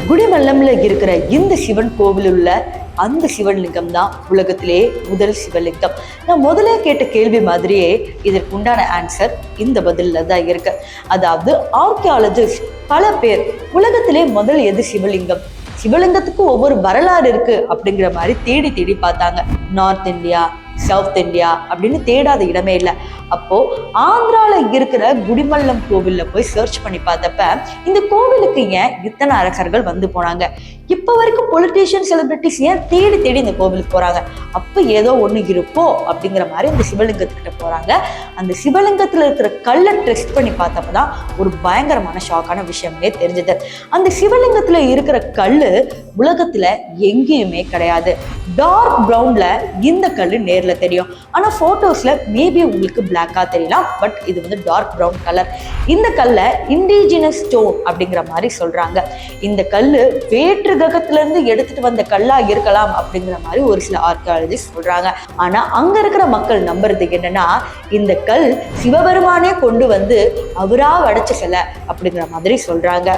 குடிமல்லம்ல இருக்கிற இந்த சிவன் கோவில் உள்ள அந்த சிவலிங்கம் தான் உலகத்திலே முதல் சிவலிங்கம். நான் முதல்ல கேட்ட கேள்வி மாதிரியே இதற்கு உண்டான ஆன்சர் இந்த பதில்ல தான் இருக்கு. அதாவது ஆர்கியாலஜிஸ்ட் பல பேர் உலகத்திலே முதல் எது சிவலிங்கம், சிவலிங்கத்துக்கு ஒவ்வொரு வரலாறு இருக்கு அப்படிங்கிற மாதிரி தேடி தேடி பார்த்தாங்க. நார்த் இந்தியா, சவுத் இந்தியா அப்படின்னு தேடாத இடமே இல்லை. அப்போ ஆந்திரால இருக்கிற குடிமல்லம் கோவில்ல போய் சர்ச் பண்ணி பார்த்தப்ப இந்த கோவிலுக்கு ஏன் இத்தனை அரசர்கள் வந்து போனாங்க, இப்ப வரைக்கும் பொலிட்டீஷியன் செலிபிரிட்டிஸ் ஏன் தேடி தேடி இந்த கோவிலுக்கு போறாங்க, அப்ப ஏதோ ஒண்ணு இருக்கோ அப்படிங்கிற மாதிரி இந்த சிவலிங்கத்துக்கிட்ட போறாங்க. அந்த சிவலிங்கத்துல இருக்கிற கல்லை டெஸ்ட் பண்ணி பார்த்தப்பதான் ஒரு பயங்கரமான ஷாக்கான விஷயமே தெரிஞ்சது. அந்த சிவலிங்கத்துல இருக்கிற கல்லு உலகத்துல எங்கேயுமே கிடையாது. டார்க் ப்ரௌன்ல இந்த கல்லு நேர்ல தெரியும், ஆனா போட்டோஸ்ல மேபி உங்களுக்கு பிளாக்கா தெரியலாம். பட் இது வந்து டார்க் ப்ரௌன் கலர். இந்த கல்லை இண்டிஜினஸ் ஸ்டோன் அப்படிங்கிற மாதிரி சொல்றாங்க. இந்த கல்லு வேற்று கிரகத்துல இருந்து எடுத்துட்டு வந்த கல்லா இருக்கலாம் அப்படிங்கிற மாதிரி ஒரு சில ஆர்கியாலஜிஸ்ட் சொல்றாங்க. ஆனா அங்க இருக்கிற மக்கள் நம்புறது என்னன்னா, இந்த கல் சிவபெருமானே கொண்டு வந்து அவரா வடைச்ச சிலை அப்படிங்கிற மாதிரி சொல்றாங்க.